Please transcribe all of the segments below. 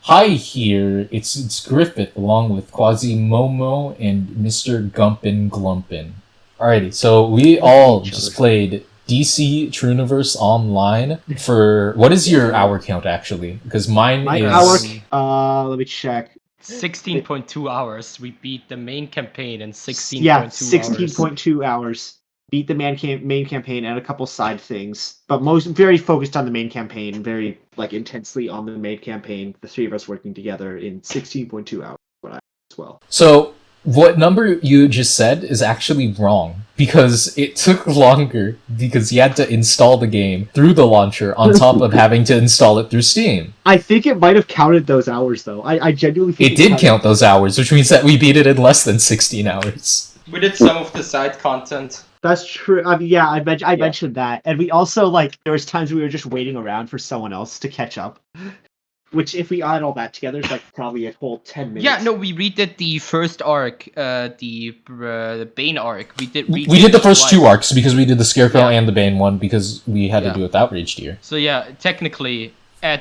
Hi here, it's Griffith along with Quasimomo and Mr. Gumpin Glumpin. Alrighty, so we all each just other. played DC Truniverse Online for what is your hour count actually? Because mine My is hour. Let me check. 16.2 hours. We beat the main campaign in 16.2 Yeah, hours. 16.2 hours. Beat the main campaign and a couple side things, but most very focused on the main campaign, very intensely on the main campaign. The three of us working together in 16.2 hours. What I as well. so what number you just said is actually wrong because it took longer because you had to install the game through the launcher on top of having to install it through Steam. I think it might have counted those hours though. I genuinely think It did count those hours, which means that we beat it in less than 16 hours. We did some of the side content. That's true. I mean, yeah, I mentioned that, and we also there was times we were just waiting around for someone else to catch up. Which, if we add all that together, is probably a whole 10 minutes. Yeah, no, we redid the first arc, the Bane arc. We did the first two arcs because we did the Scarecrow Yeah. and the Bane one because we had Yeah. to do it with Outrage Deer. So yeah, technically,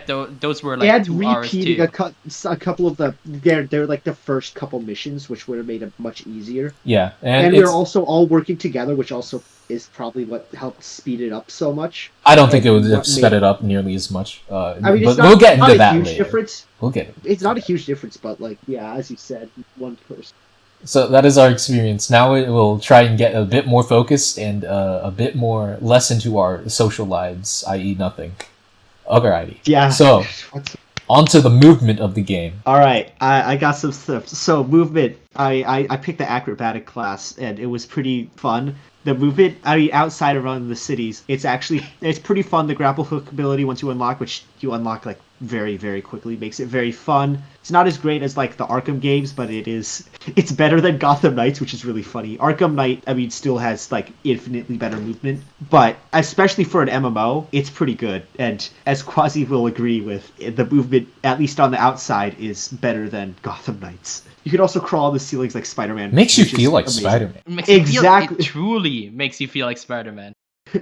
those were like and 2 hours repeating too. a couple of they're like the first couple missions, which would have made it much easier. Yeah, And we we're also all working together, which also is probably what helped speed it up so much. I don't think it would have sped it up nearly as much. I mean, it's but not, we'll get not into a that huge later. difference. We'll get it. It's not a huge difference, but yeah, as you said, one person. So that is our experience. Now we'll try and get a bit more focused and a bit more less into our social lives, i.e. nothing. Alrighty. Yeah. So, onto the movement of the game. All right, I got some stuff. So movement, I picked the acrobatic class, and it was pretty fun. The movement, I mean, outside around the cities, it's pretty fun. The grapple hook ability, once you unlock, which you unlock very, very quickly, makes it very fun. It's not as great as the Arkham games, but it's better than Gotham Knights, which is really funny. Arkham Knight, I mean, still has infinitely better movement, but especially for an MMO, it's pretty good. And as Quasi will agree with, the movement, at least on the outside, is better than Gotham Knights. You can also crawl on the ceilings like Spider-Man. Makes you feel like Spider-Man. Exactly. It truly makes you feel like Spider-Man.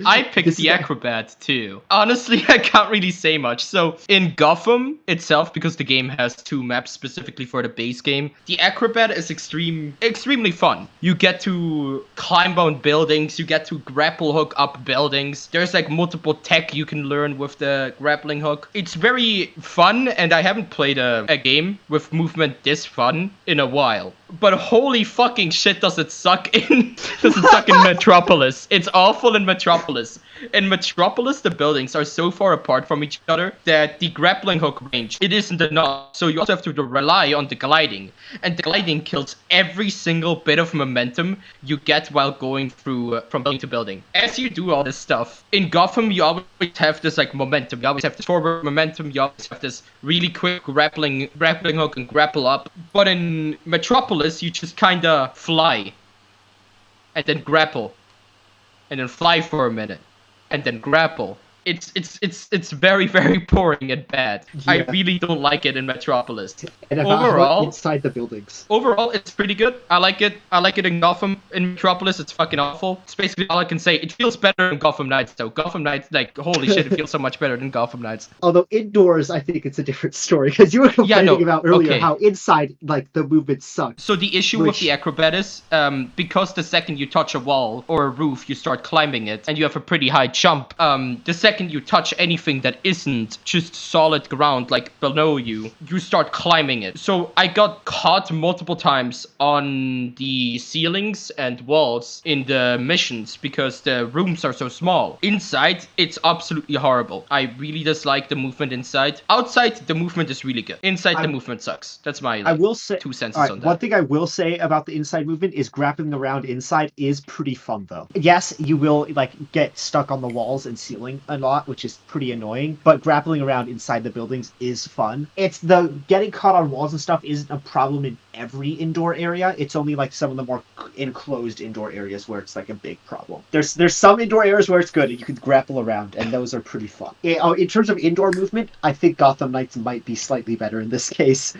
I picked the acrobat too. Honestly, I can't really say much. So in Gotham itself, because the game has 2 maps specifically for the base game, the acrobat is extremely fun. You get to climb on buildings, you get to grapple hook up buildings. There's multiple tech you can learn with the grappling hook. It's very fun, and I haven't played a game with movement this fun in a while. But holy fucking shit, does it suck in Metropolis. It's awful in Metropolis. In Metropolis, the buildings are so far apart from each other that the grappling hook range, it isn't enough. So you also have to rely on the gliding. And the gliding kills every single bit of momentum you get while going through from building to building. As you do all this stuff, in Gotham, you always have this momentum. You always have this forward momentum. You always have this really quick grappling hook and grapple up. But in Metropolis, you just kinda fly. And then grapple. And then fly for a minute. And then grapple. It's very, very boring and bad. Yeah. I really don't like it in Metropolis. And Overall, inside the buildings. Overall, it's pretty good. I like it. I like it in Gotham. In Metropolis, it's fucking awful. It's basically all I can say. It feels better than Gotham Knights, though. Gotham Knights, holy shit, it feels so much better than Gotham Knights. Although indoors, I think it's a different story, because you were complaining about earlier how inside, the movement sucks. So the issue with the acrobat is, because the second you touch a wall or a roof, you start climbing it, and you have a pretty high jump. The second you touch anything that isn't just solid ground, below you, you start climbing it. So I got caught multiple times on the ceilings and walls in the missions because the rooms are so small. Inside, it's absolutely horrible. I really dislike the movement inside. Outside, the movement is really good. Inside, the movement sucks. That's my I will say 2 cents right, on that. One thing I will say about the inside movement is grappling around inside is pretty fun, though. Yes, you will get stuck on the walls and ceiling a lot, which is pretty annoying, but grappling around inside the buildings is fun. It's the getting caught on walls and stuff isn't a problem in every indoor area. It's only some of the more enclosed indoor areas where it's a big problem. There's some indoor areas where it's good and you can grapple around, and those are pretty fun. In terms of indoor movement, I think Gotham Knights might be slightly better in this case,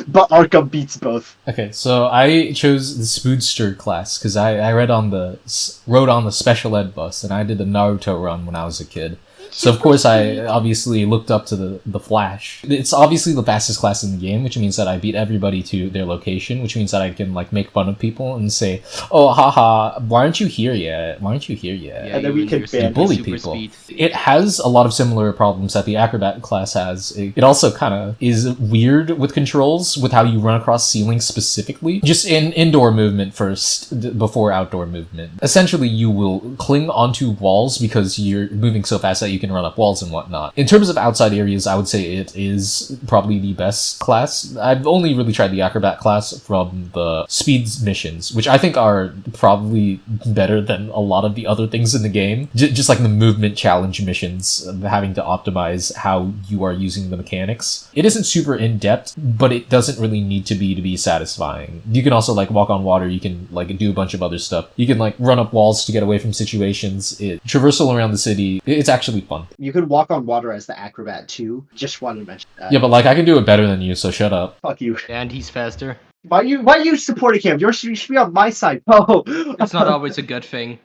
but Arkham beats both. Okay, so I chose the Spoodster class because I rode on the special ed bus and I did the Naruto run when I was a kid. So of course I obviously looked up to the Flash. It's obviously the fastest class in the game, which means that I beat everybody to their location, which means that I can like make fun of people and say, "Oh, haha, why aren't you here yet? Why aren't you here yet?" And then we you can and your ban bully super people. speed. It has a lot of similar problems that the Acrobat class has. It also kind of is weird with controls, with how you run across ceilings specifically. Just in indoor movement first, before outdoor movement. Essentially, you will cling onto walls because you're moving so fast that you can run up walls and whatnot. In terms of outside areas, I would say it is probably the best class. I've only really tried the Acrobat class from the speed missions, which I think are probably better than a lot of the other things in the game. Just like the movement challenge missions, having to optimize how you are using the mechanics. It isn't super in-depth, but it doesn't really need to be satisfying. You can also like walk on water, you can like do a bunch of other stuff. You can like run up walls to get away from situations. Traversal around the city, it's actually fun. You can walk on water as the Acrobat too. Just wanted to mention that. Yeah, but like I can do it better than you, so shut up. Fuck you. And he's faster. Why you supporting him? You should be on my side. Oh. It's not always a good thing.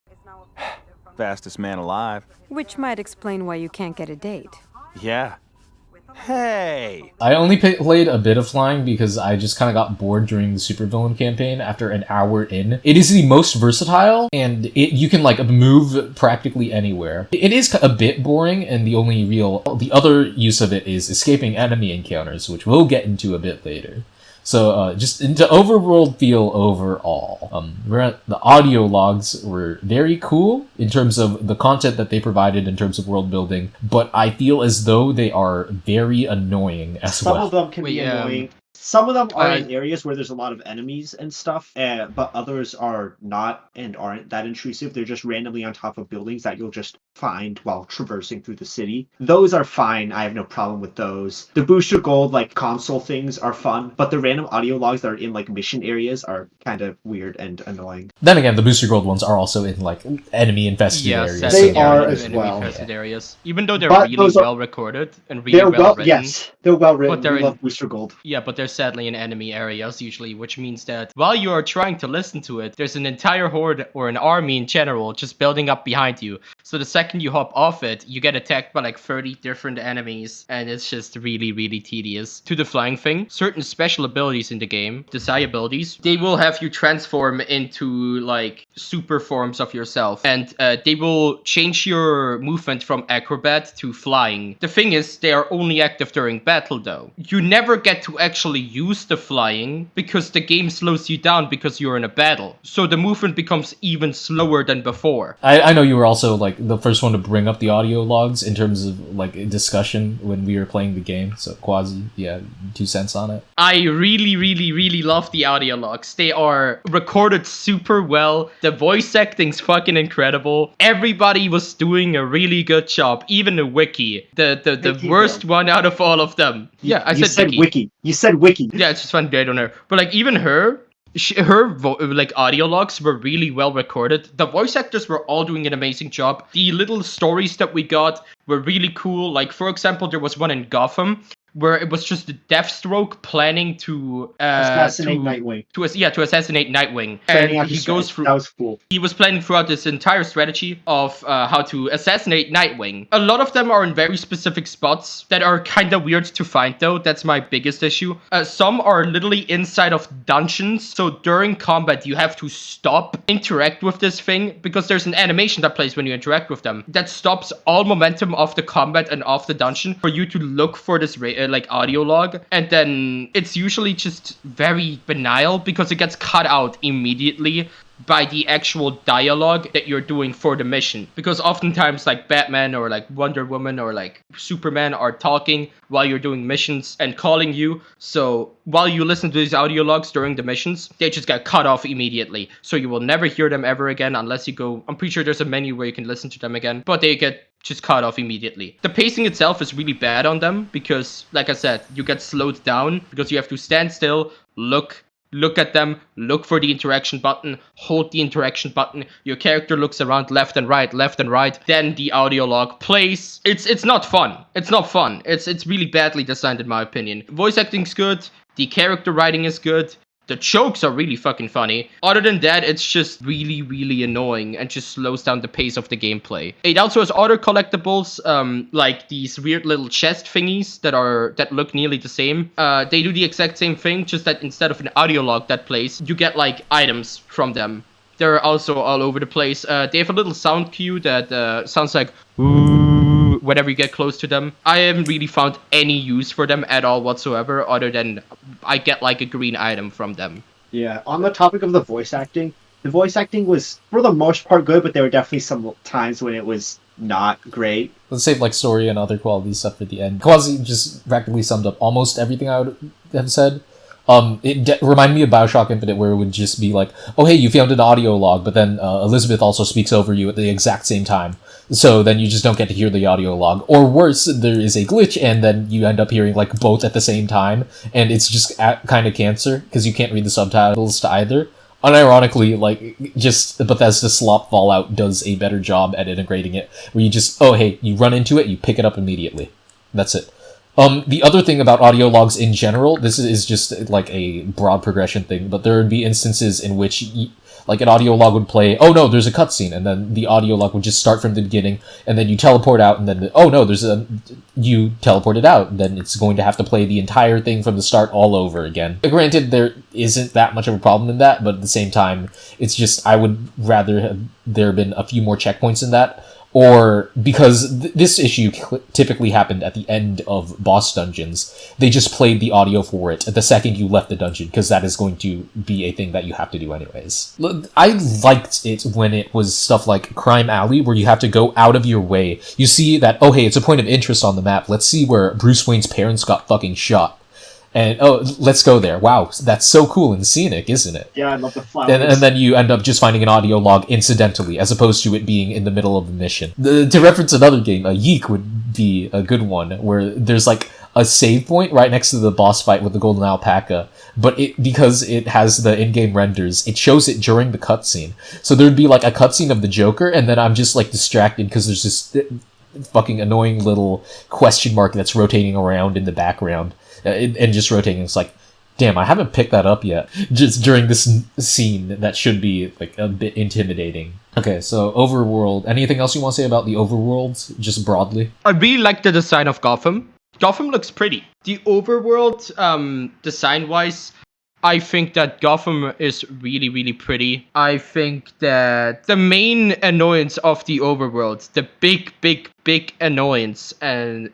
Fastest man alive. Which might explain why you can't get a date. Yeah. Hey! I only played a bit of flying because I just kind of got bored during the supervillain campaign after an hour in. It is the most versatile, and you can like move practically anywhere. It is a bit boring, and the other use of it is escaping enemy encounters, which we'll get into a bit later. So just into overworld feel overall. The audio logs were very cool in terms of the content that they provided in terms of world building, but I feel as though they are very annoying as well. Some of them can be annoying. Some of them are in areas where there's a lot of enemies and stuff, but others are not and aren't that intrusive. They're just randomly on top of buildings that you'll just find while traversing through the city. Those are fine. I have no problem with those. The booster gold, like console things, are fun, but the random audio logs that are in like mission areas are kind of weird and annoying. Then again, the booster gold ones are also in like enemy infested areas. They are as well. Infested areas. Even though they're really well recorded and really well written. Yes, they're well written. We love booster gold. Yeah, but they're sadly in enemy areas usually, which means that while you are trying to listen to it, there's an entire horde or an army in general just building up behind you. So the second you hop off it, you get attacked by like 30 different enemies, and it's just really, really tedious. To the flying thing, certain special abilities in the game, the Psi abilities, they will have you transform into like super forms of yourself, and they will change your movement from acrobat to flying. The thing is, they are only active during battle though. You never get to actually use the flying because the game slows you down because you're in a battle. So the movement becomes even slower than before. I know you were also like the first one to bring up the audio logs in terms of like discussion when we were playing the game. So Quasi, yeah, 2 cents on it. I really, really, really love the audio logs. They are recorded super well. The voice acting's fucking incredible. Everybody was doing a really good job. Even the wiki, the worst one out of all of them. Yeah, I said wiki. You said wiki. Yeah, it's just fun. I don't know, but like even her like audio logs were really well recorded. The voice actors were all doing an amazing job. The little stories that we got were really cool. Like for example, there was one in Gotham where it was just Deathstroke planning to assassinate Nightwing. To assassinate Nightwing, Planning and he goes through. That was cool. He was planning throughout this entire strategy of how to assassinate Nightwing. A lot of them are in very specific spots that are kind of weird to find, though. That's my biggest issue. Some are literally inside of dungeons, so during combat you have to stop, interact with this thing, because there's an animation that plays when you interact with them that stops all momentum of the combat and of the dungeon for you to look for this like audio log, and then it's usually just very banal because it gets cut out immediately by the actual dialogue that you're doing for the mission. Because oftentimes like Batman or like Wonder Woman or like Superman are talking while you're doing missions and calling you. So while you listen to these audio logs during the missions, they just get cut off immediately. So you will never hear them ever again unless you go... I'm pretty sure there's a menu where you can listen to them again, but they get just cut off immediately. The pacing itself is really bad on them because, like I said, you get slowed down because you have to stand still, look at them, look for the interaction button, hold the interaction button, your character looks around left and right, then the audio log plays. It's not fun. It's not fun. It's really badly designed in my opinion. Voice acting's good, the character writing is good, The jokes are really fucking funny. Other than that, it's just really, really annoying and just slows down the pace of the gameplay. It also has other collectibles, like these weird little chest thingies that look nearly the same. They do the exact same thing, just that instead of an audio log that plays, you get like items from them. They're also all over the place. They have a little sound cue that sounds like ooh whenever you get close to them. I haven't really found any use for them at all whatsoever, other than I get like a green item from them. Yeah, on the topic of the voice acting was for the most part good, but there were definitely some times when it was not great. Let's save like story and other quality stuff for the end. Quasi just practically summed up almost everything I would have said. It reminded me of Bioshock Infinite, where it would just be like, oh hey, you found an audio log, but then Elizabeth also speaks over you at the exact same time. So then you just don't get to hear the audio log. Or worse, there is a glitch, and then you end up hearing like both at the same time, and it's just kind of cancer, because you can't read the subtitles to either. Unironically, like, just Bethesda Slop Fallout does a better job at integrating it, where you just, oh hey, you run into it, you pick it up immediately. That's it. The other thing about audio logs in general, this is just like a broad progression thing, but there would be instances in which like an audio log would play, oh no, there's a cutscene, and then the audio log would just start from the beginning, and then you teleport out, and then, oh no, you teleported out, and then it's going to have to play the entire thing from the start all over again. Granted, there isn't that much of a problem in that, but at the same time, it's just, I would rather have there been a few more checkpoints in that, or because this issue typically happened at the end of boss dungeons, they just played the audio for it the second you left the dungeon, because that is going to be a thing that you have to do anyways. I liked it when it was stuff like Crime Alley, where you have to go out of your way. You see that, oh hey, it's a point of interest on the map, let's see where Bruce Wayne's parents got fucking shot. And, oh, let's go there. Wow, that's so cool and scenic, isn't it? Yeah, I love the flowers. And then you end up just finding an audio log incidentally, as opposed to it being in the middle of the mission. To reference another game, Yeek would be a good one, where there's like a save point right next to the boss fight with the golden alpaca, but because it has the in-game renders, it shows it during the cutscene. So there'd be like a cutscene of the Joker, and then I'm just like distracted because there's this fucking annoying little question mark that's rotating around in the background. And just rotating, it's like, damn, I haven't picked that up yet. Just during this scene that should be like a bit intimidating. Okay, so overworld. Anything else you want to say about the overworld, just broadly? I really like the design of Gotham. Gotham looks pretty. The overworld, design-wise, I think that Gotham is really, really pretty. I think that the main annoyance of the overworld, the big annoyance,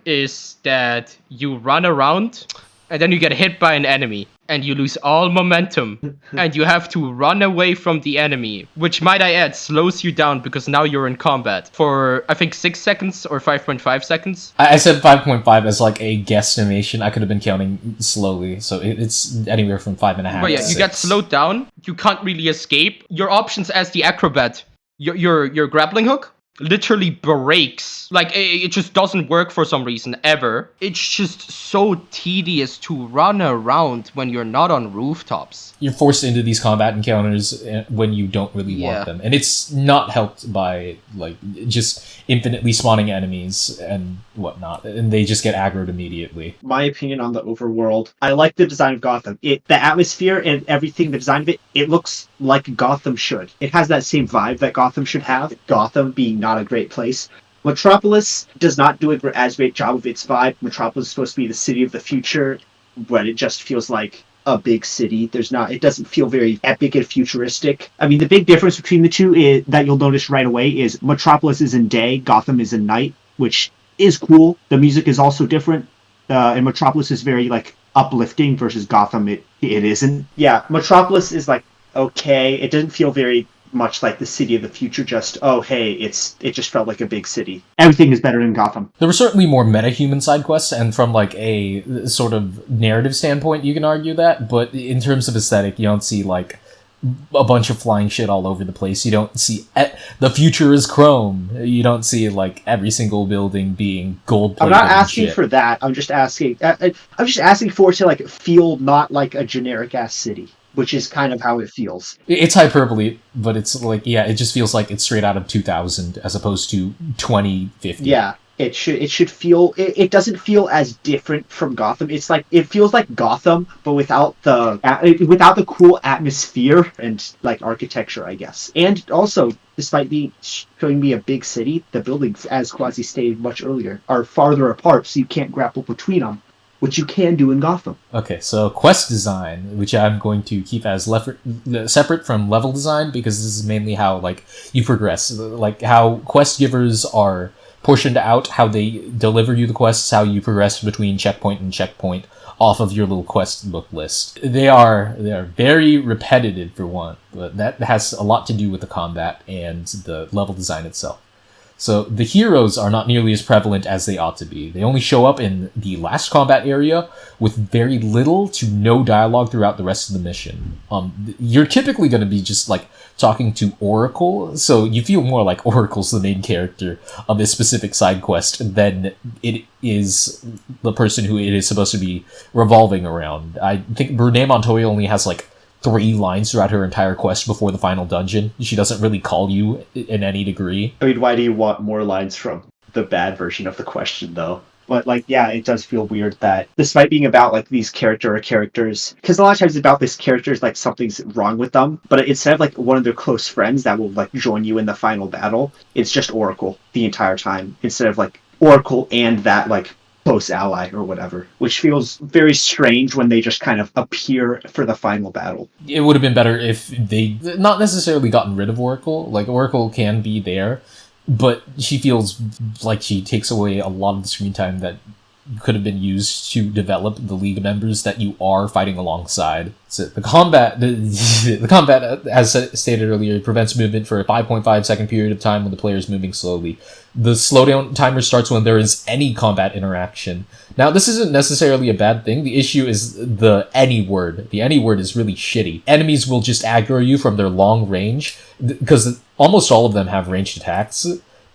is that you run around and then you get hit by an enemy and you lose all momentum and you have to run away from the enemy, which, might I add, slows you down because now you're in combat for, I think, 6 seconds or 5.5 seconds. I said 5.5 as like a guesstimation. I could have been counting slowly, so it's anywhere from 5.5. But yeah, to you get 6. slowed down. You can't really escape. Your options as the acrobat, your grappling hook literally breaks. Like, it just doesn't work for some reason, ever. It's just so tedious to run around when you're not on rooftops. You're forced into these combat encounters when you don't really want them. And it's not helped by, like, just infinitely spawning enemies and whatnot. And they just get aggroed immediately. My opinion on the overworld, I like the design of Gotham. The atmosphere and everything, the design of it looks like Gotham should. It has that same vibe that Gotham should have. Gotham being not a great place. Metropolis does not do as great job of its vibe. Metropolis is supposed to be the city of the future, but it just feels like a big city. It doesn't feel very epic and futuristic. I mean, the big difference between the two is that you'll notice right away is Metropolis is in day, Gotham is in night, which is cool. The music is also different, and Metropolis is very like uplifting versus Gotham. It isn't. Yeah, Metropolis is like okay. It doesn't feel very much like the city of the future, just, oh hey, it just felt like a big city. Everything is better in Gotham. There were certainly more meta-human side quests, and from like a sort of narrative standpoint, you can argue that, but in terms of aesthetic, you don't see like a bunch of flying shit all over the place. You don't see the future is chrome. You don't see like every single building being gold-plated. I'm not asking for that. I'm just asking for it to like feel not like a generic ass city, which is kind of how it feels. It's hyperbole, but it's like, yeah, it just feels like it's straight out of 2000 as opposed to 2050. Yeah. It should feel it doesn't feel as different from Gotham. It's like it feels like Gotham, but without the cool atmosphere and like architecture, I guess. And also, despite being showing me a big city, the buildings, as Quasi stated much earlier, are farther apart, so you can't grapple between them, which you can do in Gotham. Okay, so quest design, which I'm going to keep as separate from level design, because this is mainly how like you progress, like how quest givers are portioned out, how they deliver you the quests, how you progress between checkpoint and checkpoint off of your little quest book list. They are very repetitive for one, but that has a lot to do with the combat and the level design itself. So the heroes are not nearly as prevalent as they ought to be. They only show up in the last combat area with very little to no dialogue throughout the rest of the mission. You're typically going to be just like talking to Oracle, so you feel more like Oracle's the main character of this specific side quest than it is the person who it is supposed to be revolving around. I think Brene Montoya only has like 3 lines throughout her entire quest before the final dungeon. She doesn't really call you in any degree. I mean, why do you want more lines from the bad version of the question, though? But, like, yeah, it does feel weird that, despite being about, like, these characters, because a lot of times it's about this character's, like, something's wrong with them, but instead of, like, one of their close friends that will, like, join you in the final battle, it's just Oracle the entire time, instead of, like, Oracle and that, like, close ally or whatever, which feels very strange when they just kind of appear for the final battle. It would have been better if they not necessarily gotten rid of Oracle. Like, Oracle can be there, but she feels like she takes away a lot of the screen time that could have been used to develop the League members that you are fighting alongside. So the combat, the combat, as stated earlier, prevents movement for a 5.5 second period of time when the player is moving slowly. The slowdown timer starts when there is any combat interaction. Now, this isn't necessarily a bad thing. The issue is the any word. The any word is really shitty. Enemies will just aggro you from their long range, because almost all of them have ranged attacks,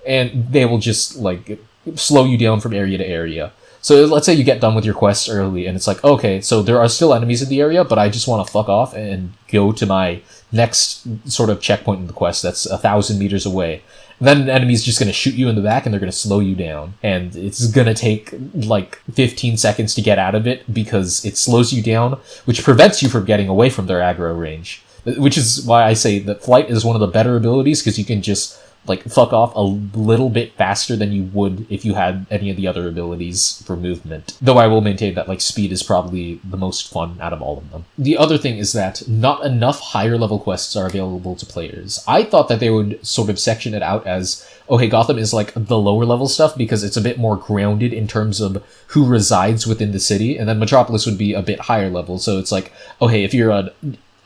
and they will just, like, slow you down from area to area. So let's say you get done with your quest early, and it's like, okay, so there are still enemies in the area, but I just want to fuck off and go to my next sort of checkpoint in the quest that's 1,000 meters away. Then an enemy's just going to shoot you in the back, and they're going to slow you down. And it's going to take, like, 15 seconds to get out of it, because it slows you down, which prevents you from getting away from their aggro range. Which is why I say that Flight is one of the better abilities, because you can just, like, fuck off a little bit faster than you would if you had any of the other abilities for movement. Though I will maintain that, like, speed is probably the most fun out of all of them. The other thing is that not enough higher level quests are available to players. I thought that they would sort of section it out as, okay, Gotham is, like, the lower level stuff because it's a bit more grounded in terms of who resides within the city, and then Metropolis would be a bit higher level, so it's like, okay, if you're an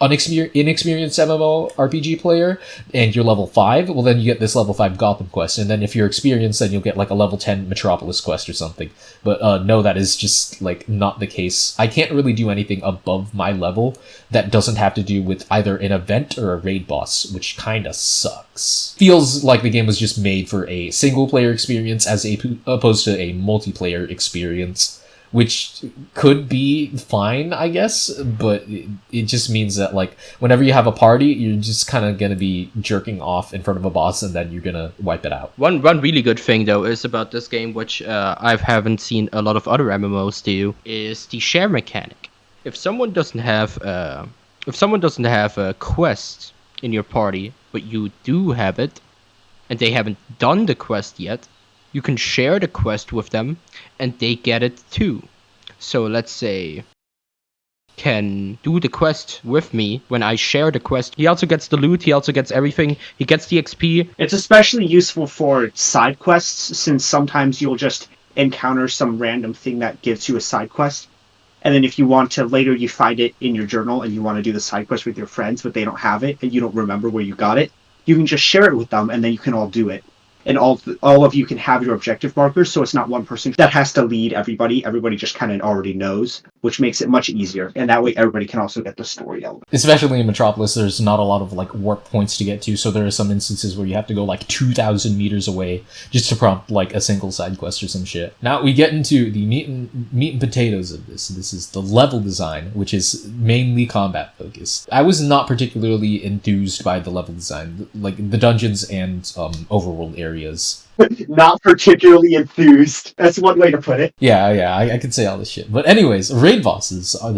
inexperienced MMORPG player and you're level 5, well, then you get this level 5 Gotham quest, and then if you're experienced, then you'll get like a level 10 Metropolis quest or something. But no, that is just like not the case. I can't really do anything above my level that doesn't have to do with either an event or a raid boss, which kinda sucks. Feels like the game was just made for a single player experience as opposed to a multiplayer experience, which could be fine, I guess, but it just means that, like, whenever you have a party, you're just kind of going to be jerking off in front of a boss, and then you're going to wipe it out. One really good thing, though, is about this game, which I haven't seen a lot of other MMOs do, is the share mechanic. If someone doesn't have a quest in your party, but you do have it, and they haven't done the quest yet, you can share the quest with them, and they get it too. So let's say can do the quest with me. When I share the quest, he also gets the loot, he also gets everything, he gets the XP. It's especially useful for side quests, since sometimes you'll just encounter some random thing that gives you a side quest, and then if you want to, later you find it in your journal and you want to do the side quest with your friends, but they don't have it and you don't remember where you got it, you can just share it with them, and then you can all do it. And all of you can have your objective markers, so it's not one person that has to lead everybody. Everybody just kind of already knows, which makes it much easier. And that way everybody can also get the story element. Especially in Metropolis, there's not a lot of, like, warp points to get to, so there are some instances where you have to go, like, 2,000 meters away just to prompt, like, a single side quest or some shit. Now, we get into the meat and potatoes of this. This is the level design, which is mainly combat focused. I was not particularly enthused by the level design, like, the dungeons and overworld areas. Not particularly enthused. That's one way to put it. Yeah, I could say all this shit. But anyways, raid bosses are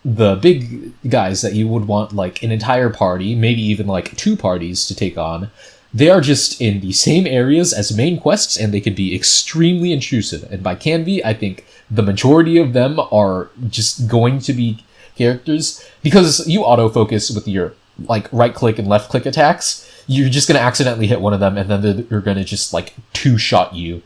the big guys that you would want like an entire party, maybe even like 2 parties to take on. They are just in the same areas as main quests, and they can be extremely intrusive. And by can be, I think the majority of them are just going to be characters, because you autofocus with your like right click and left click attacks. You're just gonna accidentally hit one of them, and then they're gonna just like 2-shot you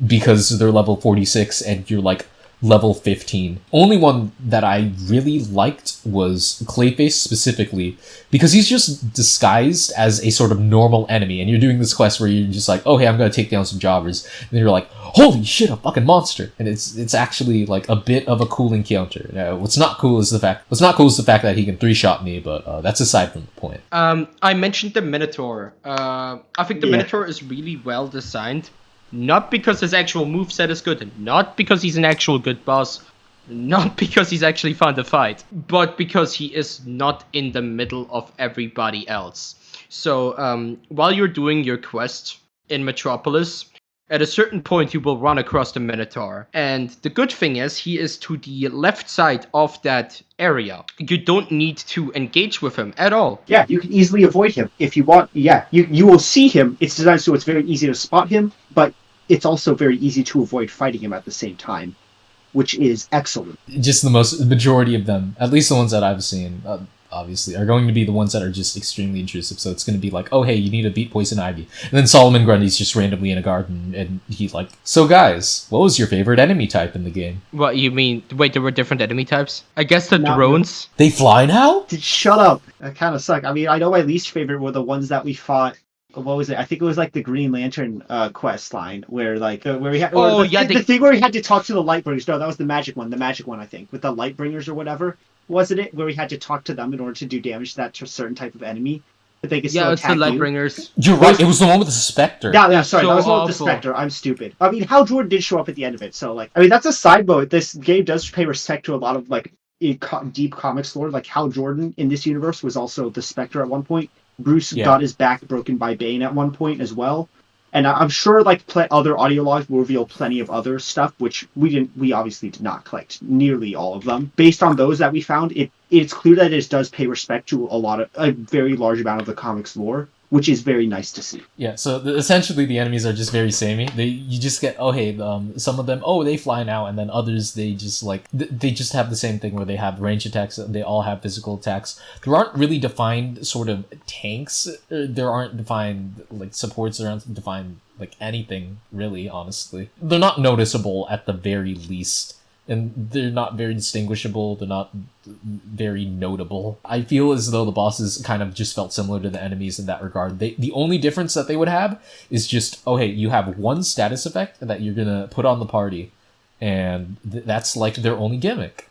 because they're level 46 and you're like level 15. Only one that I really liked was Clayface specifically, because he's just disguised as a sort of normal enemy, and you're doing this quest where you're just like, oh hey, I'm gonna take down some jobbers, and then you're like, holy shit, a fucking monster, and it's actually like a bit of a cool encounter. What's not cool is the fact that he can 3-shot me, but that's aside from the point. I mentioned the Minotaur. I think the Minotaur is really well designed. Not because his actual moveset is good, not because he's an actual good boss, not because he's actually fun to fight, but because he is not in the middle of everybody else. So, while you're doing your quest in Metropolis, at a certain point you will run across the Minotaur. And the good thing is, he is to the left side of that area. You don't need to engage with him at all. Yeah, you can easily avoid him if you want. Yeah, you will see him. It's designed so it's very easy to spot him, but it's also very easy to avoid fighting him at the same time, which is excellent. Just the majority of them, at least the ones that I've seen, obviously, are going to be the ones that are just extremely intrusive. So it's going to be like, oh hey, you need to beat Poison Ivy. And then Solomon Grundy's just randomly in a garden, and he's like, so guys, what was your favorite enemy type in the game? What, you mean, wait, there were different enemy types? I guess the drones? They fly now? Shut up. That kind of sucked. I mean, I know my least favorite were the ones that we fought. What was it? I think it was like the Green Lantern quest line where like where we had the thing where we had to talk to the Lightbringers. No, that was the magic one. The magic one, I think, with the Lightbringers or whatever. Wasn't it where we had to talk to them in order to do damage to that certain type of enemy? But they could still attack you. Yeah, it's the Lightbringers. You're right. It was the one with the Spectre. Yeah, sorry, so that was the one with the Spectre. I'm stupid. I mean, Hal Jordan did show up at the end of it, so like, I mean, that's a side note. This game does pay respect to a lot of like deep comics lore. Like Hal Jordan in this universe was also the Spectre at one point. Bruce got his back broken by Bane at one point as well. And I'm sure like other audio logs will reveal plenty of other stuff, which we obviously did not collect nearly all of them. Based on those that we found, it's clear that it does pay respect to a very large amount of the comics lore, which is very nice to see. Yeah, so essentially the enemies are just very samey. You just get, oh hey, some of them, oh they fly now, and then others they just like they just have the same thing where they have range attacks. They all have physical attacks. There aren't really defined sort of tanks. There aren't defined like supports. There aren't defined like anything really. Honestly, they're not noticeable at the very least. And they're not very distinguishable, they're not very notable. I feel as though the bosses kind of just felt similar to the enemies in that regard. The only difference that they would have is just, oh hey, you have one status effect that you're gonna put on the party, and that's like their only gimmick.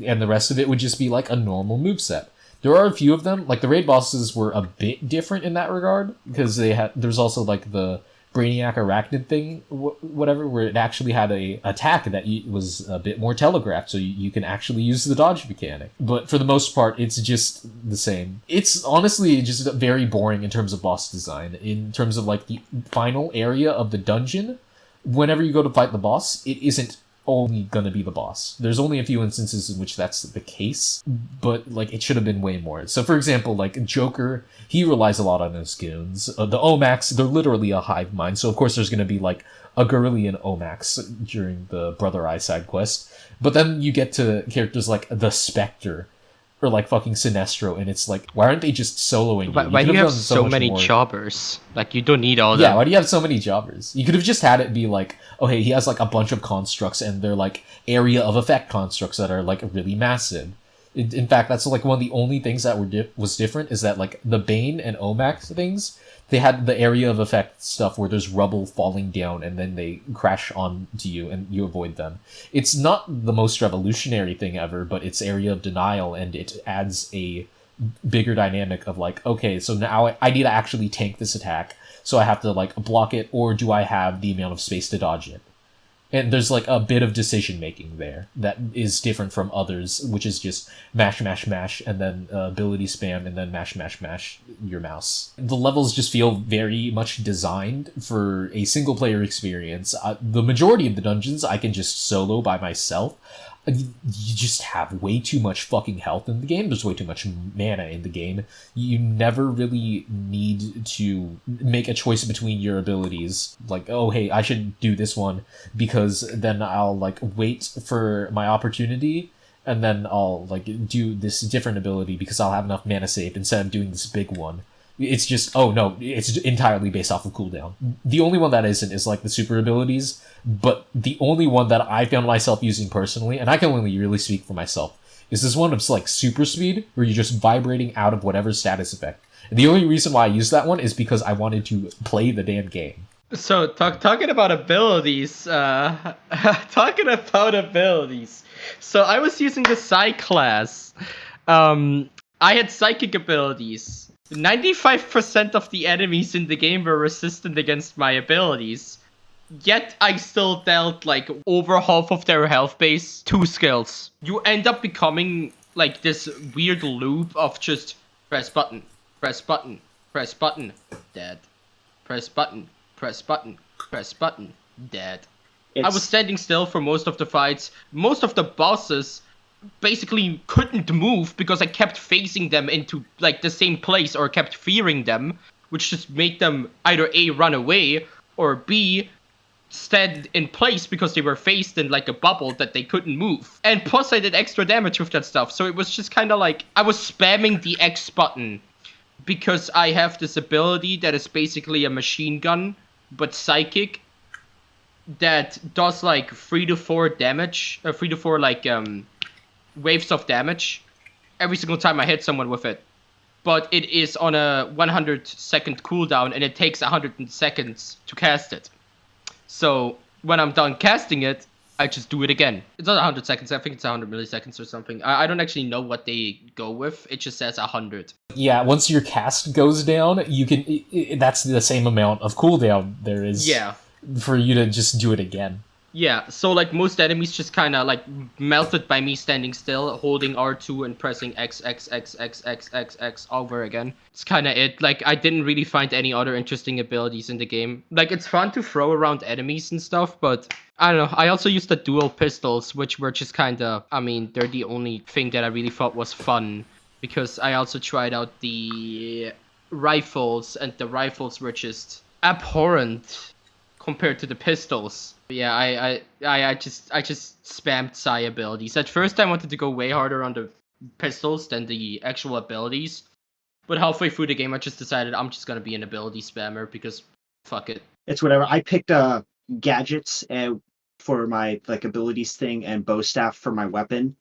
And the rest of it would just be like a normal moveset. There are a few of them, like the raid bosses were a bit different in that regard, because there's also like the Brainiac Arachnid thing, whatever, where it actually had a attack that was a bit more telegraphed, so you can actually use the dodge mechanic. But for the most part, it's just the same. It's honestly just very boring in terms of boss design. In terms of like the final area of the dungeon, whenever you go to fight the boss, it isn't only gonna be the boss. There's only a few instances in which that's the case, but like it should have been way more. So for example, like Joker, he relies a lot on his goons. The Omax, they're literally a hive mind, so of course there's gonna be like a Guerrillian Omax during the Brother Eye side quest. But then you get to characters like the Spectre, or like fucking Sinestro, and it's like, why aren't they just soloing you? Why do you have so many jobbers? Like, you don't need all that. Yeah, why do you have so many jobbers? You could have just had it be like, oh hey, he has like a bunch of constructs, and they're like area of effect constructs that are like really massive. In fact, that's like one of the only things that was different, is that like the Bane and Omax things, they had the area of effect stuff where there's rubble falling down and then they crash onto you and you avoid them. It's not the most revolutionary thing ever, but it's area of denial, and it adds a bigger dynamic of like, okay, so now I need to actually tank this attack, so I have to like block it, or do I have the amount of space to dodge it? And there's like a bit of decision making there that is different from others, which is just mash, mash, mash, and then ability spam, and then mash, mash, mash your mouse. The levels just feel very much designed for a single player experience. The majority of the dungeons I can just solo by myself. You just have way too much fucking health in the game. There's way too much mana in the game. You never really need to make a choice between your abilities. Like, oh, hey, I should do this one because then I'll, like, wait for my opportunity and then I'll, like, do this different ability because I'll have enough mana saved instead of doing this big one. It's just, oh no, it's entirely based off of cooldown. The only one that isn't is like the super abilities, but the only one that I found myself using personally, and I can only really speak for myself, is this one of like super speed, where you're just vibrating out of whatever status effect. And the only reason why I used that one is because I wanted to play the damn game. So talking about abilities, So I was using the Psy class. I had psychic abilities. 95% of the enemies in the game were resistant against my abilities. Yet I still dealt like over half of their health base. 2 skills. You end up becoming like this weird loop of just press button, press button, press button, dead. Press button, press button, press button, dead. I was standing still for most of the fights. Most of the bosses basically couldn't move because I kept facing them into like the same place or kept fearing them, which just made them either A, run away, or B, stand in place because they were faced in like a bubble that they couldn't move. And plus I did extra damage with that stuff, so it was just kind of like I was spamming the X button because I have this ability that is basically a machine gun but psychic that does like 3 to 4 damage, 3 to 4 like waves of damage every single time I hit someone with it. But it is on a 100-second cooldown and it takes 100 seconds to cast it. So when I'm done casting it, I just do it again. It's not 100 seconds, I think it's 100 milliseconds or something. I don't actually know what they go with, it just says 100. Yeah, once your cast goes down, you can. That's the same amount of cooldown there is. Yeah. For you to just do it again. Yeah, so like most enemies just kind of like melted by me standing still, holding R2 and pressing X over again. It's kind of it. Like I didn't really find any other interesting abilities in the game. Like it's fun to throw around enemies and stuff, but I don't know. I also used the dual pistols, which were just kind of, I mean, they're the only thing that I really thought was fun, because I also tried out the rifles, and the rifles were just abhorrent compared to the pistols. Yeah, I just spammed Psy abilities. At first I wanted to go way harder on the pistols than the actual abilities, but halfway through the game I just decided I'm just gonna be an ability spammer because fuck it. It's whatever. I picked gadgets for my like abilities thing and bow staff for my weapon,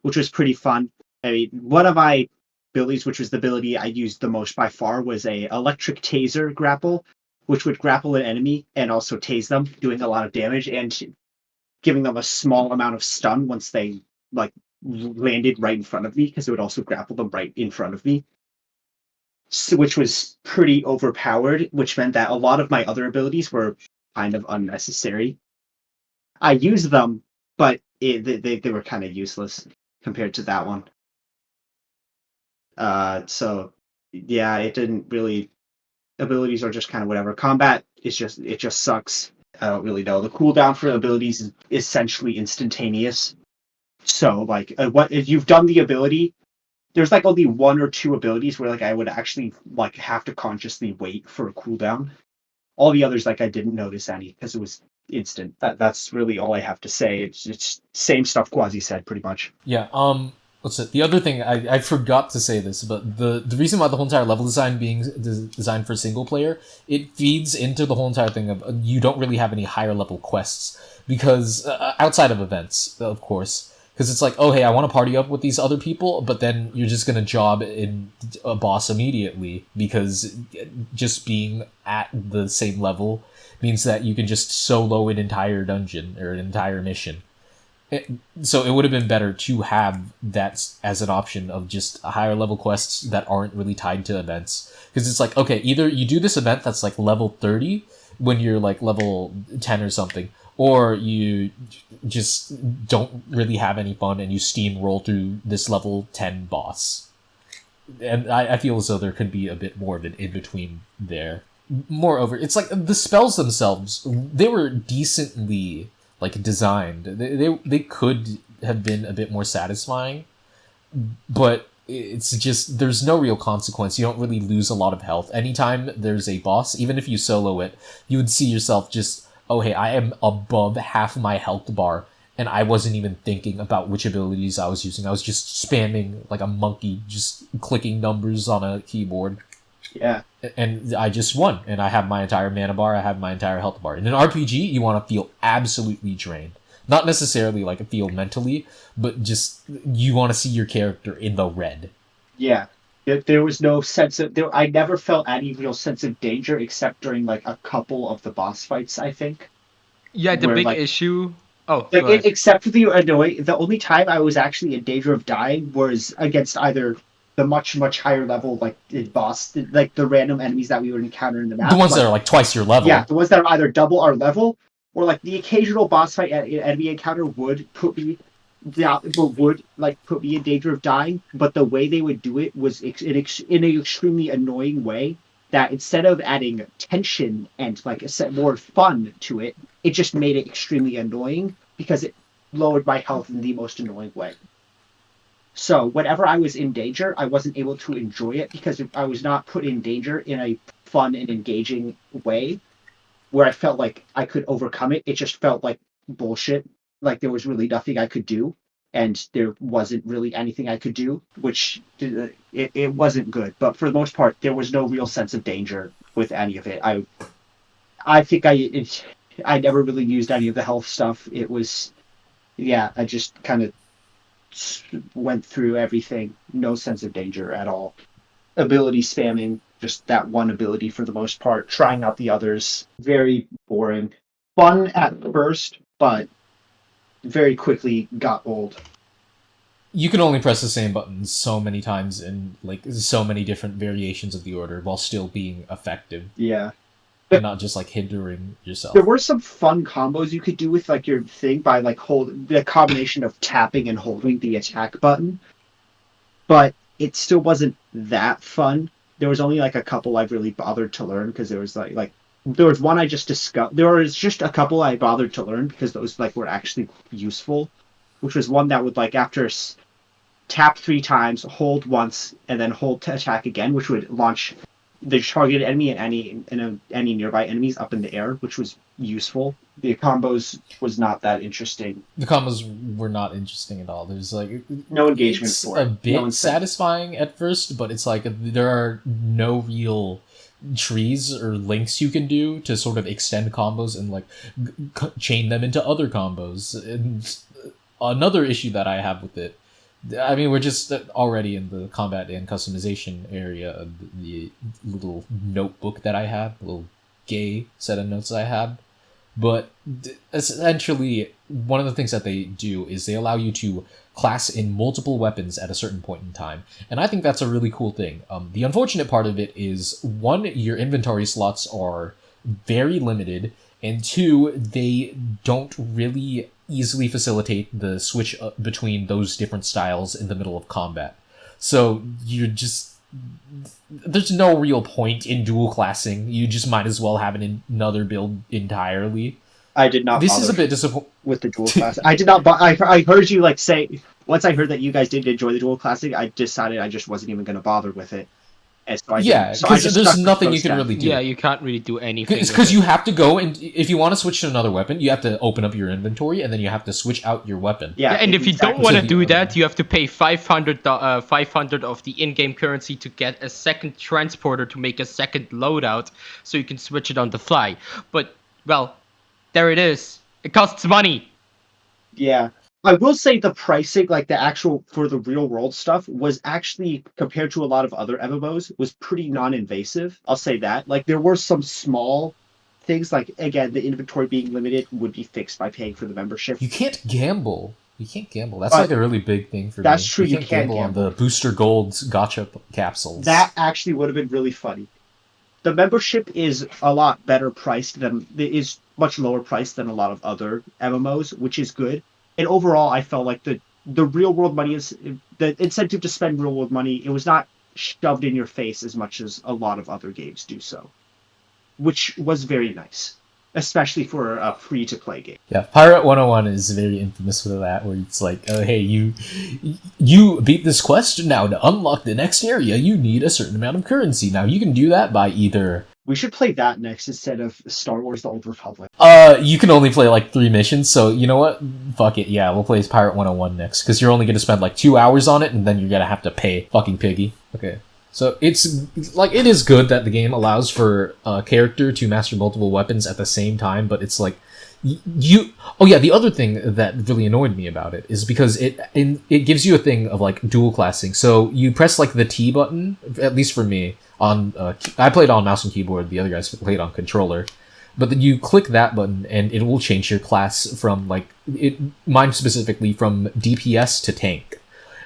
which was pretty fun. I mean, one of my abilities, which was the ability I used the most by far, was a electric taser grapple, which would grapple an enemy and also tase them, doing a lot of damage and giving them a small amount of stun once they like landed right in front of me, because it would also grapple them right in front of me. So, which was pretty overpowered, which meant that a lot of my other abilities were kind of unnecessary. I used them, but they were kind of useless compared to that one. So yeah, it didn't really. Abilities are just kind of whatever. Combat is just, it just sucks. I don't really know. The cooldown for abilities is essentially instantaneous. So like, what if you've done the ability? There's like only 1 or 2 abilities where like I would actually like have to consciously wait for a cooldown. All the others, like I didn't notice any because it was instant. That's really all I have to say. It's same stuff Quasi said pretty much. Yeah. What's it? The other thing, I forgot to say this, but the reason why the whole entire level design being designed for single player, it feeds into the whole entire thing of you don't really have any higher level quests, because outside of events, of course, because it's like, oh hey, I want to party up with these other people, but then you're just gonna job in a boss immediately, because just being at the same level means that you can just solo an entire dungeon or an entire mission. So it would have been better to have that as an option of just higher level quests that aren't really tied to events. Because it's like, okay, either you do this event that's like level 30 when you're like level 10 or something, or you just don't really have any fun and you steamroll through this level 10 boss. And I feel as though there could be a bit more of an in-between there. Moreover, it's like the spells themselves, they were decently like designed. They could have been a bit more satisfying, but it's just there's no real consequence. You don't really lose a lot of health. Anytime there's a boss, even if you solo it, you would see yourself just, oh hey, I am above half my health bar, and I wasn't even thinking about which abilities I was using. I was just spamming like a monkey, just clicking numbers on a keyboard. Yeah. And I just won, and I have my entire mana bar, I have my entire health bar. In an RPG, you want to feel absolutely drained. Not necessarily like feel mentally, but just you want to see your character in the red. Yeah. There was no sense of I never felt any real sense of danger except during like a couple of the boss fights, I think. Yeah, the Where, big like, issue. Oh, like go ahead. except for the only time I was actually in danger of dying was against either the much higher level like the boss, like the random enemies that we would encounter in the map. The ones like, that are like twice your level. Yeah, the ones that are either double our level, or like the occasional boss fight enemy encounter would put me in danger of dying. But the way they would do it was in an extremely annoying way. That instead of adding tension and like more fun to it, it just made it extremely annoying because it lowered my health in the most annoying way. So whenever I was in danger, I wasn't able to enjoy it because I was not put in danger in a fun and engaging way where I felt like I could overcome it. It just felt like bullshit. Like there was really nothing I could do, and there wasn't really anything I could do, which it wasn't good. But for the most part, there was no real sense of danger with any of it. I think I never really used any of the health stuff. It was, yeah, I just kind of went through everything. No sense of danger at all. Ability spamming, just that one ability for the most part. Trying out the others, very boring. Fun at first, but very quickly got old. You can only press the same button so many times in like so many different variations of the order while still being effective. Yeah. And not just like hindering yourself. There were some fun combos you could do with like your thing by like the combination of tapping and holding the attack button, but it still wasn't that fun. There was only like a couple I've really bothered to learn because there was like there was one I just discussed. There was just a couple I bothered to learn because those like were actually useful, which was one that would like after tap 3 times, hold once, and then hold to attack again, which would launch the targeted enemy and any nearby enemies up in the air, which was useful. The combos was not that interesting. The combos were not interesting at all. There's like no engagement it's for it. A bit satisfying at first, but it's like there are no real trees or links you can do to sort of extend combos and like chain them into other combos. And another issue that I have with it, I mean, we're just already in the combat and customization area of the little notebook that I have, a little gay set of notes I have. But essentially, one of the things that they do is they allow you to class in multiple weapons at a certain point in time. And I think that's a really cool thing. The unfortunate part of it is, one, your inventory slots are very limited, and two, they don't really easily facilitate the switch between those different styles in the middle of combat. So you're just... there's no real point in dual classing. You just might as well have another build entirely. I did not. This is a bit disappointing with the dual class. I did not. I heard you like say once I heard that you guys did enjoy the dual classing, I decided I just wasn't even going to bother with it. Because there's nothing you can really do. Yeah, you can't really do anything. It's because you have to go, and if you want to switch to another weapon, you have to open up your inventory, and then you have to switch out your weapon. Yeah, and if you don't want to do that, you have to pay 500 of the in-game currency to get a second transporter to make a second loadout, so you can switch it on the fly. But, well, there it is. It costs money. Yeah. I will say the pricing, like the actual for the real world stuff, was actually compared to a lot of other MMOs was pretty non-invasive. I'll say that. Like there were some small things, like again, the inventory being limited would be fixed by paying for the membership. You can't gamble. That's like a really big thing for me. That's true. You can't gamble on the Booster Gold's gotcha capsules. That actually would have been really funny. The membership is a lot better priced than is much lower price than a lot of other MMOs, which is good. And overall, I felt like the real world money is the incentive to spend real world money. It was not shoved in your face as much as a lot of other games do so, which was very nice, especially for a free to play game. Yeah, Pirate 101 is very infamous for that, where it's like, oh, hey, you beat this quest, now to unlock the next area, you need a certain amount of currency. Now, you can do that by either... We should play that next instead of Star Wars The Old Republic. You can only play, like, 3 missions, so you know what? Fuck it, yeah, we'll play Pirate 101 next, because you're only going to spend, like, 2 hours on it, and then you're going to have to pay fucking piggy. Okay. So it's like it is good that the game allows for a character to master multiple weapons at the same time, but it's like you. Oh yeah, the other thing that really annoyed me about it is because it gives you a thing of like dual classing. So you press like the T button, at least for me on I played on mouse and keyboard. The other guys played on controller, but then you click that button and it will change your class from like mine specifically from DPS to tank.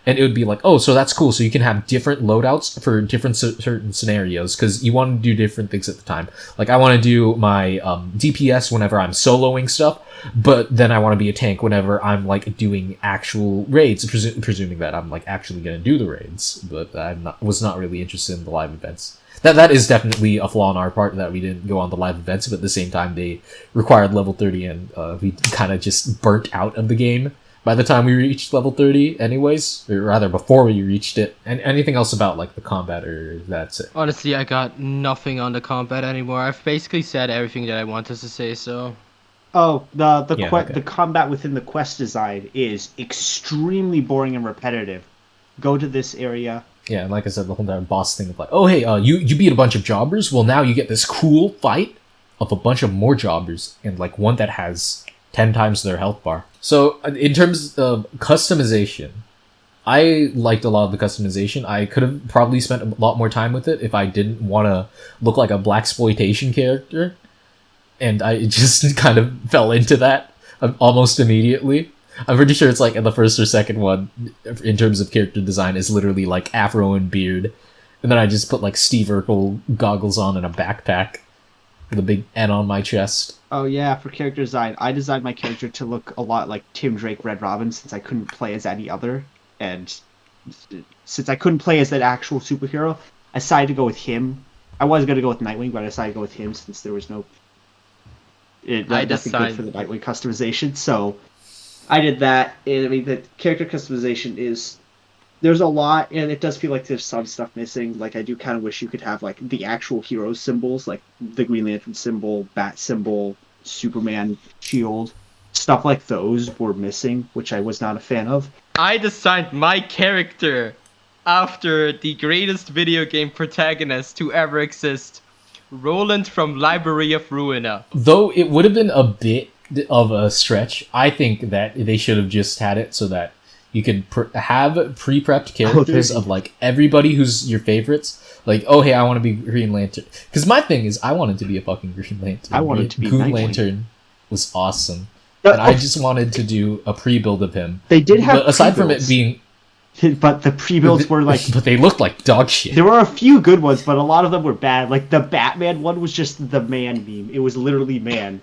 And it would be like, oh, so that's cool. So you can have different loadouts for different certain scenarios because you want to do different things at the time. Like I want to do my DPS whenever I'm soloing stuff, but then I want to be a tank whenever I'm like doing actual raids, presuming that I'm like actually going to do the raids. But was not really interested in the live events. That is definitely a flaw on our part that we didn't go on the live events, but at the same time they required level 30 and we kind of just burnt out of the game by the time we reached level 30 anyways, or rather before we reached it. And anything else about like the combat, or that's it? Honestly, I got nothing on the combat anymore. I've basically said everything that I wanted to say, so... Oh, Okay. the combat within the quest design is extremely boring and repetitive. Go to this area. Yeah, and like I said, the whole entire boss thing of like, oh hey, you beat a bunch of jobbers, well now you get this cool fight of a bunch of more jobbers, and like one that has 10 times their health bar. So, in terms of customization, I liked a lot of the customization. I could have probably spent a lot more time with it if I didn't want to look like a blaxploitation character. And I just kind of fell into that almost immediately. I'm pretty sure it's like in the first or second one, in terms of character design, is literally like afro and beard. And then I just put like Steve Urkel goggles on and a backpack with a big N on my chest. Oh yeah, for character design, I designed my character to look a lot like Tim Drake Red Robin since I couldn't play as any other. And since I couldn't play as that actual superhero, I decided to go with him. I was going to go with Nightwing, but I decided to go with him since there was nothing good for the Nightwing customization. So I did that. And I mean, the character customization is... There's a lot, and it does feel like there's some stuff missing. Like, I do kind of wish you could have, like, the actual hero symbols, like the Green Lantern symbol, Bat symbol, Superman shield. Stuff like those were missing, which I was not a fan of. I designed my character after the greatest video game protagonist to ever exist, Roland from Library of Ruina. Though it would have been a bit of a stretch, I think that they should have just had it so that you could have pre-prepped characters of like everybody who's your favorites. Like, oh hey, I want to be Green Lantern. Because my thing is, I wanted to be a fucking Green Lantern. I wanted to be Green Nightwing. Lantern was awesome, and I just wanted to do a pre-build of him. They did have but aside from it pre-builds. being, But the pre-builds were like... but they looked like dog shit. There were a few good ones, but a lot of them were bad. Like, the Batman one was just the man meme. It was literally man.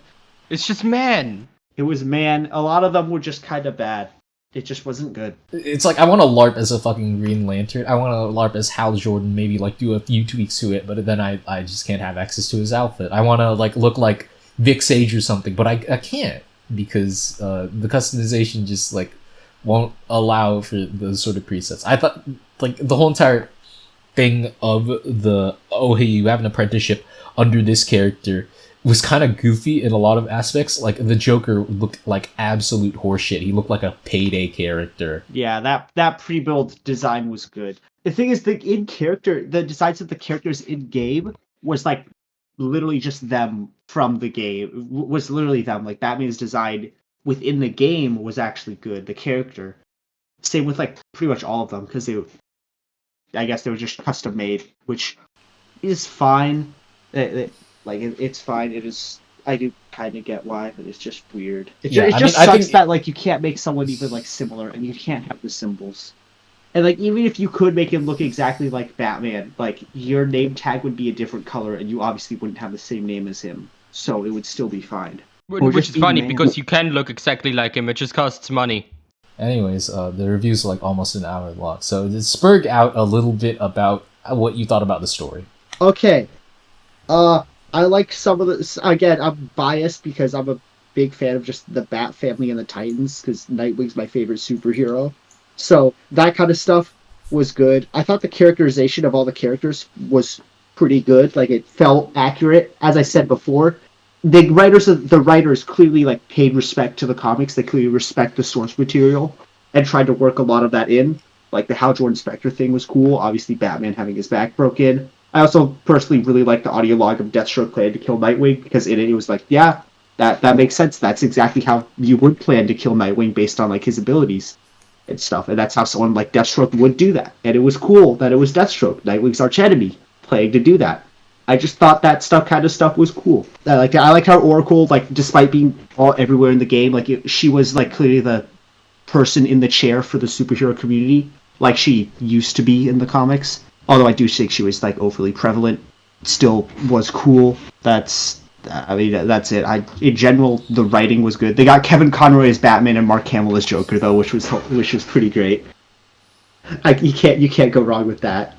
It's just man. It was man. A lot of them were just kind of bad. It just wasn't good. It's like, I want to LARP as a fucking Green Lantern. I want to LARP as Hal Jordan, maybe like do a few tweaks to it, but then I just can't have access to his outfit. I want to like look like Vic Sage or something, but I can't because the customization just like won't allow for those sort of presets. I thought like the whole entire thing of the, oh hey, you have an apprenticeship under this character was kind of goofy in a lot of aspects. Like the Joker looked like absolute horseshit. He looked like a Payday character. Yeah, that pre-build design was good. The thing is, the designs of the characters in game was like literally just them from the game. Was literally them. Like Batman's design within the game was actually good. The character, same with like pretty much all of them, because I guess they were just custom made, which is fine. It's fine. It is. I do kind of get why, but it's just weird. It just sucks that like you can't make someone even like similar, and you can't have the symbols. And like even if you could make him look exactly like Batman, like your name tag would be a different color, and you obviously wouldn't have the same name as him, so it would still be fine. Or Which just is be funny man. because you can look exactly like him. It just costs money. Anyways, the review's like almost an hour long, so spurg out a little bit about what you thought about the story. Okay. I like some of the. Again, I'm biased because I'm a big fan of just the Bat family and the Titans because Nightwing's my favorite superhero. So that kind of stuff was good. I thought the characterization of all the characters was pretty good. Like it felt accurate. As I said before, the writers clearly like paid respect to the comics. They clearly respect the source material and tried to work a lot of that in. Like the Hal Jordan Spectre thing was cool. Obviously, Batman having his back broken. I also personally really like the audio log of Deathstroke planning to kill Nightwing because in it was like, yeah, that makes sense. That's exactly how you would plan to kill Nightwing based on like his abilities and stuff, and that's how someone like Deathstroke would do that. And it was cool that it was Deathstroke, Nightwing's archenemy, planning to do that. I just thought that kind of stuff was cool. I like how Oracle, like, despite being all everywhere in the game, like she was like clearly the person in the chair for the superhero community, like she used to be in the comics. Although I do think she was like overly prevalent, still was cool. That's it. In general, the writing was good. They got Kevin Conroy as Batman and Mark Hamill as Joker though, which was pretty great. You can't go wrong with that.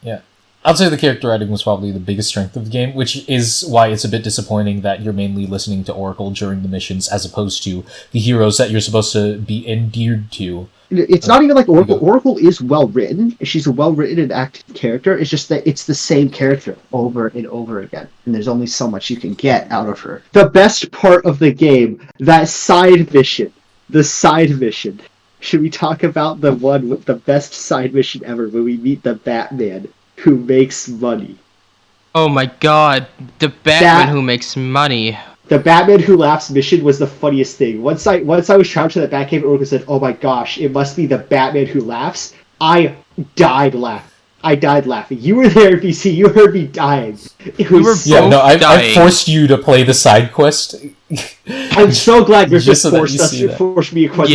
Yeah. I'd say the character writing was probably the biggest strength of the game, which is why it's a bit disappointing that you're mainly listening to Oracle during the missions as opposed to the heroes that you're supposed to be endeared to. It's not even like Oracle. Oracle is well written. She's a well written and acted character. It's just that it's the same character over and over again, and there's only so much you can get out of her. The best part of the game, that side mission, the side mission. Should we talk about the one with the best side mission ever when we meet the Batman who makes money? Oh my god, the Batman who makes money. The Batman Who Laughs mission was the funniest thing. Once I was trapped to the Batcave, Oracle said, "Oh my gosh, it must be the Batman Who Laughs." I died laughing. You were there, BC. You heard me dying. I forced you to play the side quest. I'm so glad you're just so forced me to play.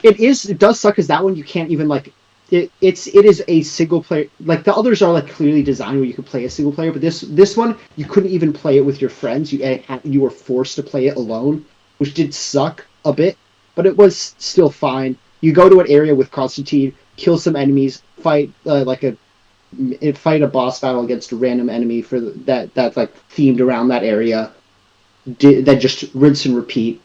It does suck because that one you can't even like. It is a single player. Like the others are like clearly designed where you could play a single player, but this one you couldn't even play it with your friends. You were forced to play it alone, which did suck a bit, but it was still fine. You go to an area with Constantine, kill some enemies, fight a boss battle against a random enemy for that's like themed around that area. Then just rinse and repeat.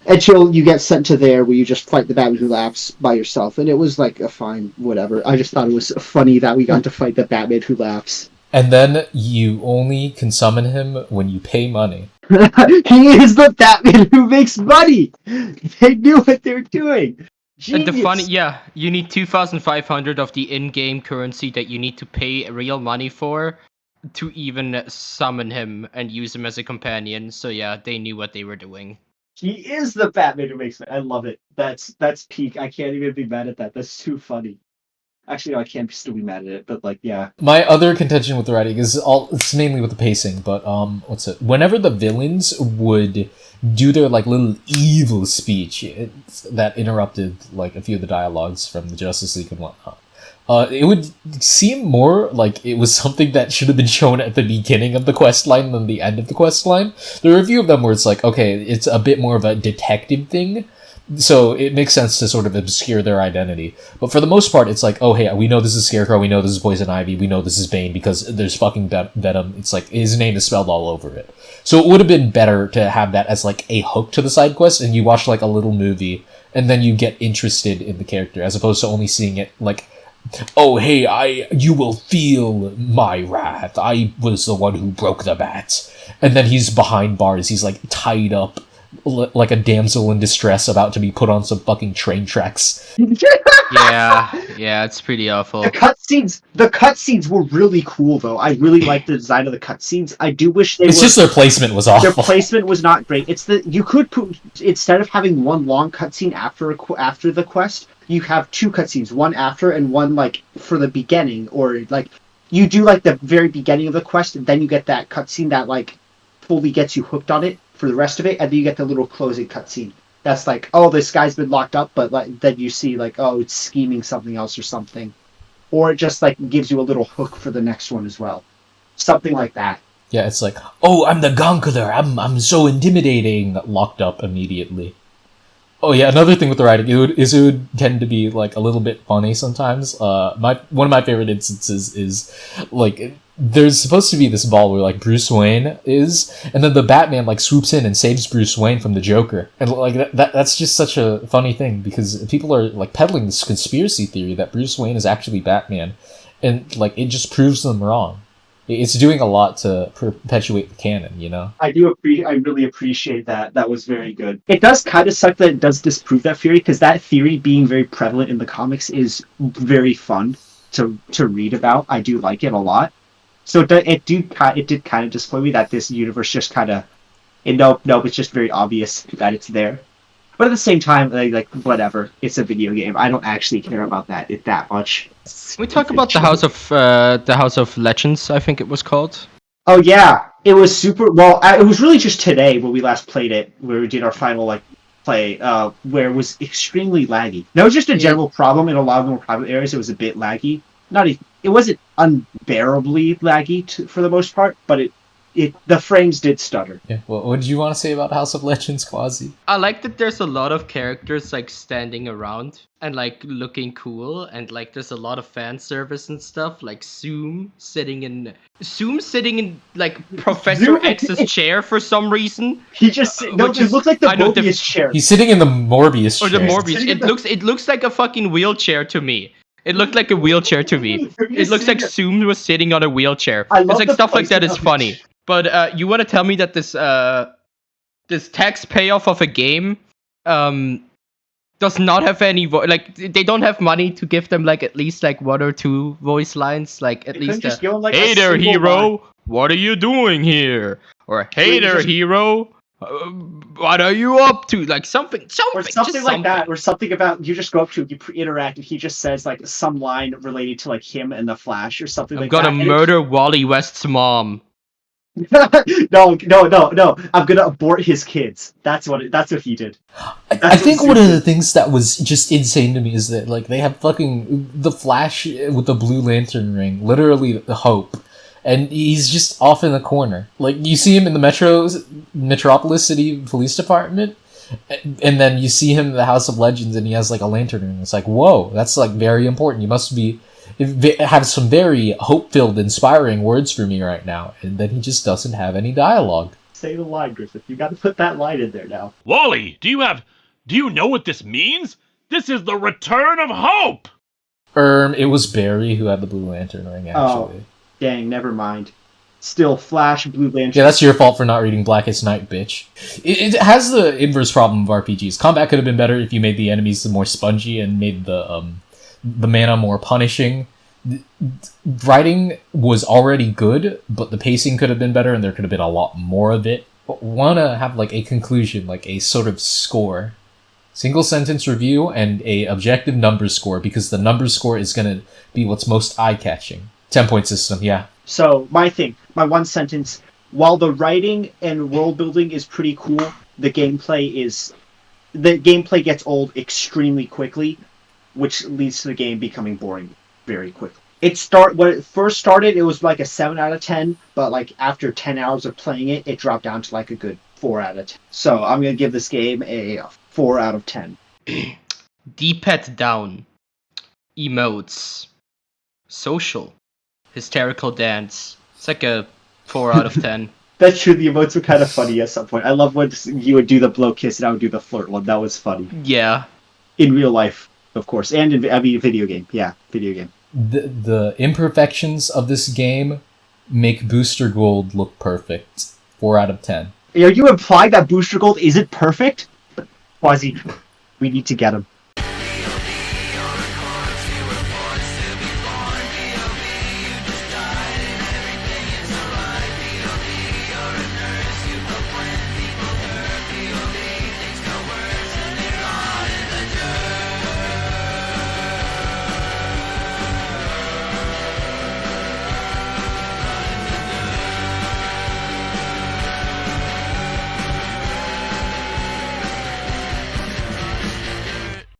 Until you get sent to there where you just fight the Batman Who Laughs by yourself. And it was like a fine whatever. I just thought it was funny that we got to fight the Batman Who Laughs. And then you only can summon him when you pay money. He is the Batman who makes money! They knew what they were doing! Genius. You need 2,500 of the in-game currency that you need to pay real money for to even summon him and use him as a companion. So yeah, they knew what they were doing. He is the Batman who makes money. I love it. That's peak. I can't even be mad at that. That's too funny. Actually, no, I can't still be mad at it, but like, yeah. My other contention with the writing it's mainly with the pacing, but whenever the villains would do their like little evil speech that interrupted like a few of the dialogues from the Justice League and whatnot, it would seem more like it was something that should have been shown at the beginning of the quest line than the end of the quest line. There are a few of them where it's like, okay, it's a bit more of a detective thing, so it makes sense to sort of obscure their identity. But for the most part, it's like, oh, hey, we know this is Scarecrow, we know this is Poison Ivy, we know this is Bane because there's fucking Venom. It's like, his name is spelled all over it. So it would have been better to have that as like a hook to the side quest, and you watch like a little movie, and then you get interested in the character, as opposed to only seeing it like, oh, hey, you will feel my wrath. I was the one who broke the bats. And then he's behind bars. He's, like, tied up like a damsel in distress about to be put on some fucking train tracks. Yeah, it's pretty awful. The cutscenes were really cool, though. I really liked the design of the cutscenes. I do wish It's just their placement was awful. Their placement was not great. You could put, instead of having one long cutscene after the quest, you have two cutscenes, one after and one like for the beginning, or like you do like the very beginning of the quest, and then you get that cutscene that like fully gets you hooked on it for the rest of it, and then you get the little closing cutscene. That's like, oh, this guy's been locked up, but like then you see like, oh, it's scheming something else or something, or it just like gives you a little hook for the next one as well, something like that. Yeah, it's like, oh, I'm the Gonkuler. I'm so intimidating. Locked up immediately. Oh yeah, another thing with the writing, it would tend to be like a little bit funny sometimes. One of my favorite instances is like there's supposed to be this ball where like Bruce Wayne is, and then the Batman like swoops in and saves Bruce Wayne from the Joker, and like that's just such a funny thing because people are like peddling this conspiracy theory that Bruce Wayne is actually Batman, and like it just proves them wrong. It's doing a lot to perpetuate the canon, you know? I really appreciate that. That was very good. It does kind of suck that it does disprove that theory, because that theory being very prevalent in the comics is very fun to read about. I do like it a lot. So it did kind of disappoint me that this universe just kind of, nope, it's just very obvious that it's there. But at the same time, like whatever, it's a video game. I don't actually care about that much. Can we talk about the House of Legends? I think it was called. Oh yeah, it was super. Well, it was really just today when we last played it, where we did our final play, where it was extremely laggy. That was just a general problem in a lot of the more private areas. It was a bit laggy. It wasn't unbearably laggy for the most part, but the frames did stutter. Yeah. Well, what did you want to say about House of Legends, Quasi? I like that there's a lot of characters like standing around and like looking cool, and like there's a lot of fan service and stuff. Like Zoom sitting in like Professor X's chair for some reason. He just it looks like the Morbius chair. He's sitting in the Morbius chair. Or the Morbius. It looks like a fucking wheelchair to me. It looked like a wheelchair to me. It looks like Zoom was sitting on a wheelchair. It's like stuff like that is funny. But you want to tell me that this tax payoff of a game does not have any like they don't have money to give them like at least like one or two voice lines, like at least hey there hero, what are you doing here? Or hey there hero, what are you up to? Like something like that, or something about you just go up to him, you interact, and he just says like some line related to like him and the Flash or something like that. I'm gonna murder Wally West's mom. No! I'm gonna abort his kids. That's what he did. I think one of the things that was just insane to me is that like they have fucking the Flash with the Blue Lantern ring, literally the Hope, and he's just off in the corner. Like you see him in the Metropolis City Police Department, and then you see him in the House of Legends, and he has like a lantern ring. It's like, whoa, that's like very important. You must have some very hope-filled, inspiring words for me right now, and then he just doesn't have any dialogue. Say the line, Griffith. You got to put that line in there now. Wally, do you know what this means? This is the return of hope! It was Barry who had the Blue Lantern ring, actually. Oh, dang, never mind. Still, Flash, Blue Lantern. Yeah, that's your fault for not reading Blackest Night, bitch. It has the inverse problem of RPGs. Combat could have been better if you made the enemies more spongy and made the mana more punishing. Writing was already good, but the pacing could have been better, and there could have been a lot more of it. But wanna have like a conclusion, like a sort of score, single sentence review, and a objective number score, because the number score is gonna be what's most eye catching. 10-point system, yeah. So my one sentence: while the writing and world building is pretty cool, the gameplay gets old extremely quickly, which leads to the game becoming boring very quickly. When it first started, it was like a 7 out of 10, but like after 10 hours of playing it, it dropped down to like a good 4 out of 10. So I'm gonna give this game a 4 out of 10. D-pad down, emotes, social, hysterical dance. It's like a 4 out of 10. That's true. The emotes were kind of funny at some point. I love when you would do the blow kiss and I would do the flirt one. That was funny. Yeah. In real life, of course, and in video game. Yeah, video game. The imperfections of this game make Booster Gold look perfect. 4 out of 10. Are you implying that Booster Gold isn't perfect? Quasi, we need to get him.